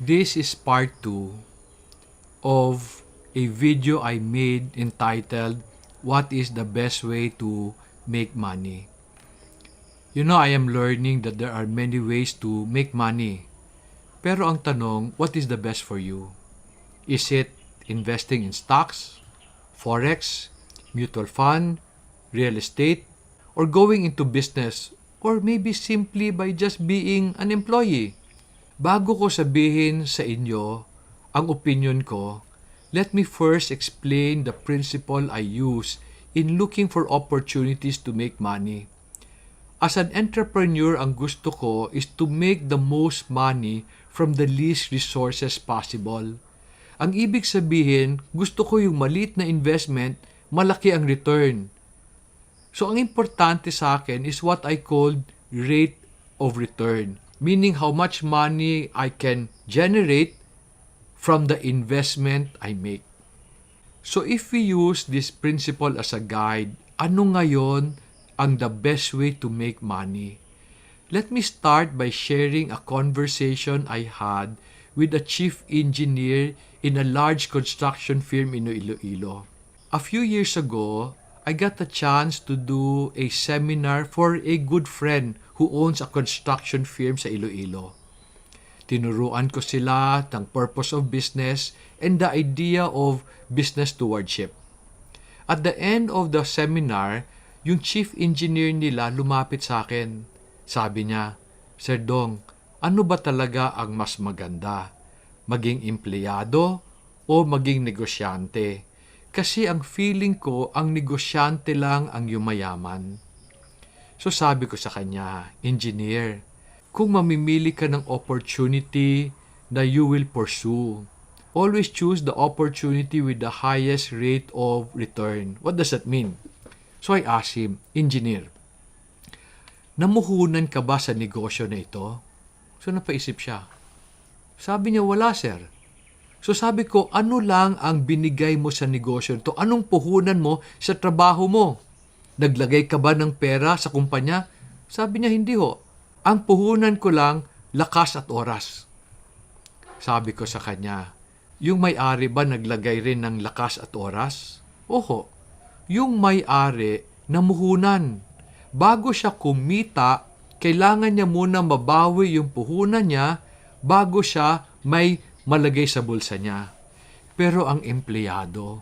This is part 2 of a video I made entitled, What is the best way to make money? I am learning that there are many ways to make money. Pero ang tanong, what is the best for you? Is it investing in stocks, forex, mutual fund, real estate, or going into business, or maybe simply by just being an employee? Bago ko sabihin sa inyo ang opinion ko, let me first explain the principle I use in looking for opportunities to make money. As an entrepreneur, ang gusto ko is to make the most money from the least resources possible. Ang ibig sabihin, gusto ko yung maliit na investment, malaki ang return. So ang importante sa akin is what I call rate of return, meaning how much money I can generate from the investment I make. So if we use this principle as a guide, ano ngayon ang the best way to make money? Let me start by sharing a conversation I had with a chief engineer in a large construction firm in Iloilo. A few years ago, I got a chance to do a seminar for a good friend who owns a construction firm sa Iloilo. Tinuruan ko sila ng purpose of business and the idea of business stewardship. At the end of the seminar, yung chief engineer nila lumapit sa akin. Sabi niya, Sir Dong, ano ba talaga ang mas maganda? Maging empleyado o maging negosyante? Kasi ang feeling ko, ang negosyante lang ang yumayaman. So sabi ko sa kanya, Engineer, kung mamimili ka ng opportunity na you will pursue, always choose the opportunity with the highest rate of return. What does that mean? So I asked him, Engineer, namuhunan ka ba sa negosyo na ito? So napaisip siya. Sabi niya, wala sir. So sabi ko, ano lang ang binigay mo sa negosyo ito? Anong puhunan mo sa trabaho mo? Naglagay ka ba ng pera sa kumpanya? Sabi niya, hindi ho. Ang puhunan ko lang, lakas at oras. Sabi ko sa kanya, yung may-ari ba naglagay rin ng lakas at oras? Oho. Yung may-ari namuhunan. Bago siya kumita, kailangan niya muna mabawi yung puhunan niya bago siya may malagay sa bulsa niya. Pero ang empleyado,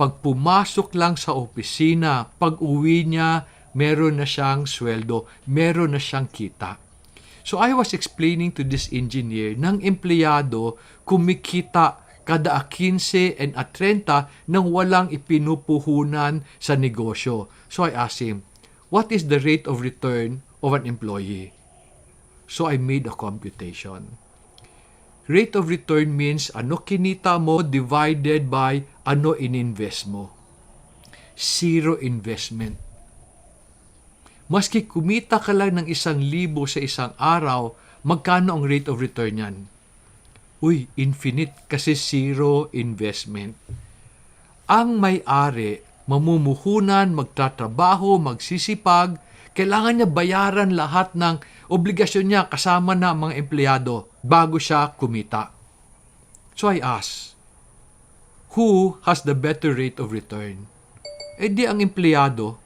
pag pumasok lang sa opisina, pag uwi niya, meron na siyang sweldo, meron na siyang kita. So I was explaining to this engineer, ng empleyado, kumikita kada 15 and 30 nang walang ipinupuhunan sa negosyo. So I asked him, what is the rate of return of an employee? So I made a computation. Rate of return means ano kinita mo divided by ano ininvest mo. Zero investment. Maski kumita ka lang ng 1,000 sa isang araw, magkano ang rate of return yan? Uy, infinite kasi zero investment. Ang may-ari, mamumuhunan, magtatrabaho, magsisipag, kailangan niya bayaran lahat ng obligasyon niya kasama na mga empleyado bago siya kumita. So I asked, who has the better rate of return? Di ang empleyado.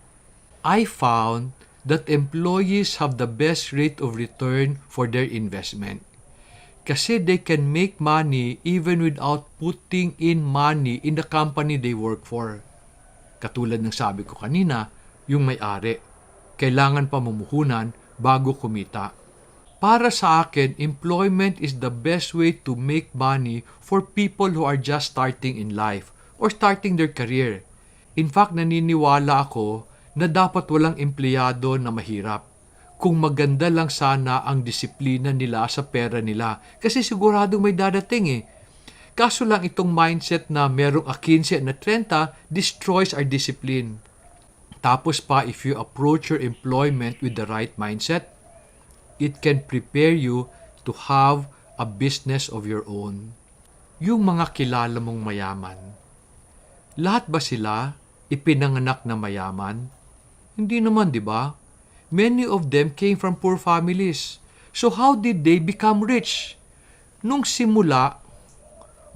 I found that employees have the best rate of return for their investment. Kasi they can make money even without putting in money in the company they work for. Katulad ng sabi ko kanina, yung may-ari, kailangan pa mamumuhunan bago kumita. Para sa akin, employment is the best way to make money for people who are just starting in life or starting their career. In fact, naniniwala ako na dapat walang empleyado na mahirap. Kung maganda lang sana ang disiplina nila sa pera nila. Kasi siguradong may dadating eh. Kaso lang itong mindset na merong 15 at 30 destroys our discipline. Tapos pa, if you approach your employment with the right mindset, it can prepare you to have a business of your own. Yung mga kilala mong mayaman, lahat ba sila ipinanganak na mayaman? Hindi naman, di ba? Many of them came from poor families. So how did they become rich? Nung simula,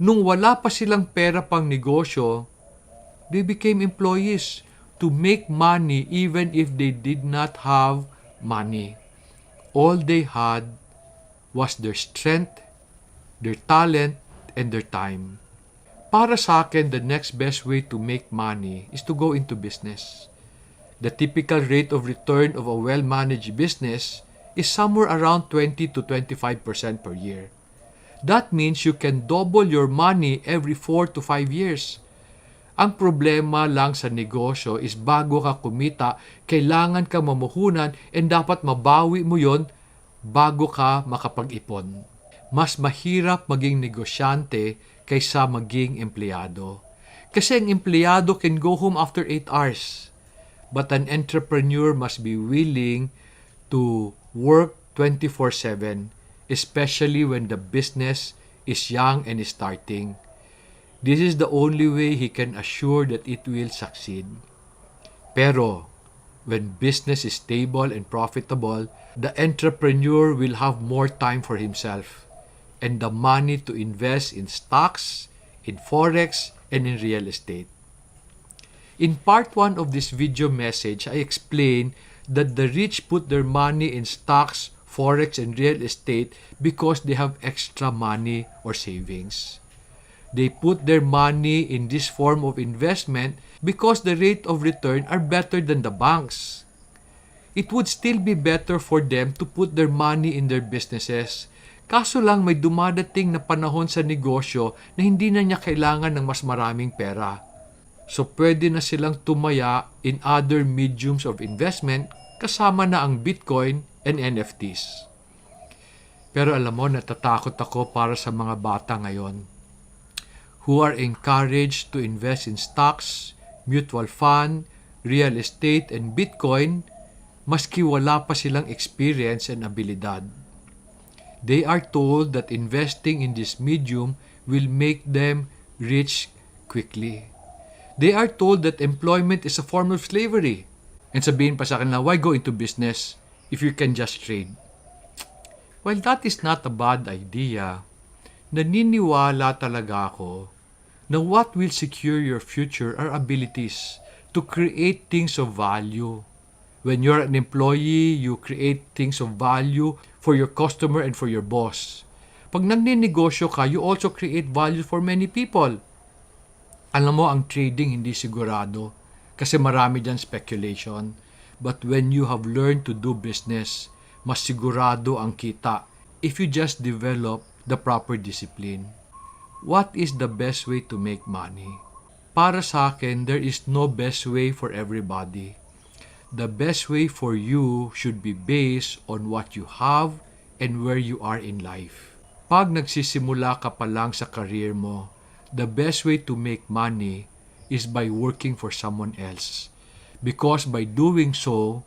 nung wala pa silang pera pang negosyo, they became employees to make money even if they did not have money. All they had was their strength, their talent, and their time. Para sa akin, the next best way to make money is to go into business. The typical rate of return of a well-managed business is somewhere around 20 to 25% per year. That means you can double your money every 4 to 5 years. Ang problema lang sa negosyo is bago ka kumita, kailangan ka mamuhunan and dapat mabawi mo yon bago ka makapag-ipon. Mas mahirap maging negosyante kaysa maging empleyado. Kasi ang empleyado can go home after 8 hours. But an entrepreneur must be willing to work 24/7, especially when the business is young and is starting. This is the only way he can assure that it will succeed. Pero, when business is stable and profitable, the entrepreneur will have more time for himself and the money to invest in stocks, in forex, and in real estate. In part 1 of this video message, I explained that the rich put their money in stocks, forex, and real estate because they have extra money or savings. They put their money in this form of investment because the rate of return are better than the banks. It would still be better for them to put their money in their businesses. Kaso lang may dumadating na panahon sa negosyo na hindi na niya kailangan ng mas maraming pera. So pwede na silang tumaya in other mediums of investment kasama na ang Bitcoin and NFTs. Pero alam mo, natatakot ako para sa mga bata ngayon who are encouraged to invest in stocks, mutual fund, real estate, and Bitcoin maski wala pa silang experience and abilidad. They are told that investing in this medium will make them rich quickly. They are told that employment is a form of slavery. And sabihin pa sa kanila, why go into business if you can just trade? Well, that is not a bad idea. Naniniwala talaga ako na what will secure your future are abilities to create things of value. When you're an employee, you create things of value for your customer and for your boss. Pag nagninegosyo ka, you also create value for many people. Alam mo, ang trading hindi sigurado kasi marami dyan speculation. But when you have learned to do business, mas sigurado ang kita if you just develop the proper discipline. What is the best way to make money? Para sa akin, there is no best way for everybody. The best way for you should be based on what you have and where you are in life. Pag nagsisimula ka pa lang sa career mo, the best way to make money is by working for someone else. Because by doing so,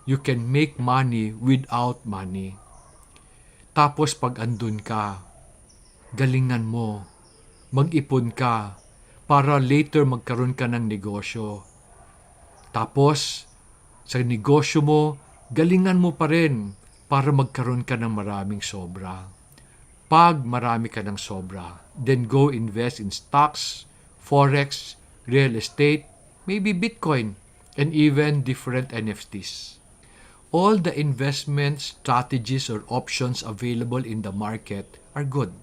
you can make money without money. Tapos pag andun ka, galingan mo, mag-ipon ka, para later magkaroon ka ng negosyo. Tapos, sa negosyo mo, galingan mo pa rin para magkaroon ka ng maraming sobra. Pag marami ka ng sobra, then go invest in stocks, forex, real estate, maybe Bitcoin, and even different NFTs. All the investment strategies or options available in the market are good.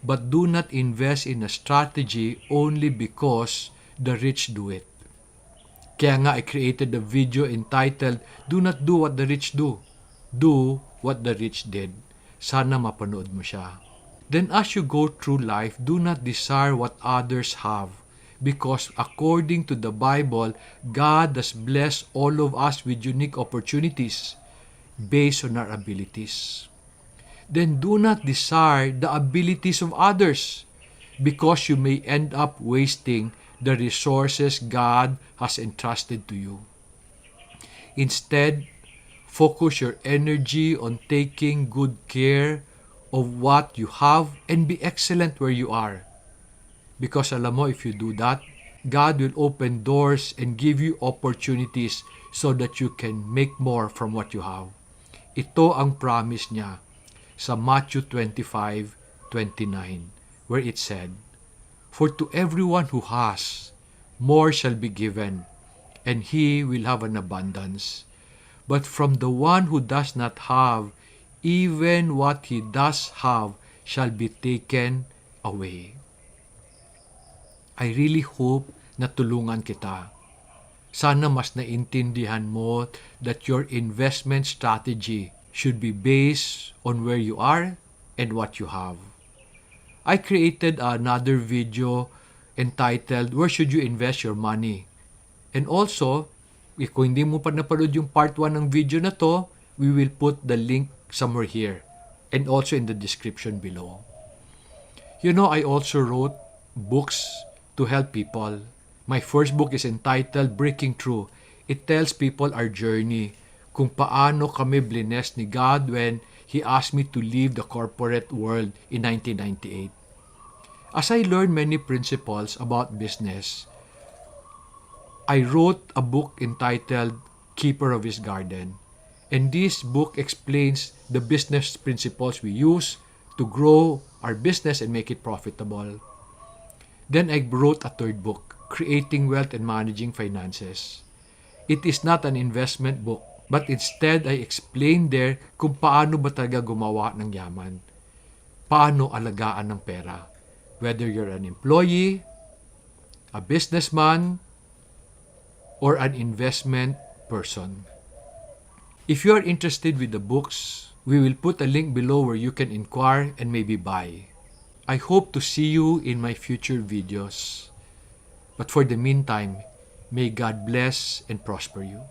But do not invest in a strategy only because the rich do it. Kaya nga I created a video entitled, Do Not Do What the Rich Do. Do what the rich did. Sana mapanood mo siya. Then as you go through life, do not desire what others have. Because according to the Bible, God has blessed all of us with unique opportunities based on our abilities. Then do not desire the abilities of others because you may end up wasting the resources God has entrusted to you. Instead, focus your energy on taking good care of what you have and be excellent where you are. Because alam mo, if you do that, God will open doors and give you opportunities so that you can make more from what you have. Ito ang promise niya. sa Matthew 25:29, where it said, "For to everyone who has, more shall be given, and he will have an abundance. But from the one who does not have, even what he does have shall be taken away." I really hope na tulungan kita. Sana mas naintindihan mo that your investment strategy should be based on where you are and what you have. I created another video entitled, "Where Should You Invest Your Money?" And also, kung hindi mo pa napanood yung part 1 ng video na to, we will put the link somewhere here and also in the description below. You know, I also wrote books to help people. My first book is entitled Breaking Through. It tells people our journey, kung paano kami blessed ni God when He asked me to leave the corporate world in 1998. As I learned many principles about business, I wrote a book entitled Keeper of His Garden. And this book explains the business principles we use to grow our business and make it profitable. Then I wrote a third book, Creating Wealth and Managing Finances. It is not an investment book, but instead I explain there kung paano ba talaga gumawa ng yaman. Paano alagaan ng pera. Whether you're an employee, a businessman, or an investment person. If you are interested with the books, we will put a link below where you can inquire and maybe buy. I hope to see you in my future videos. But for the meantime, may God bless and prosper you.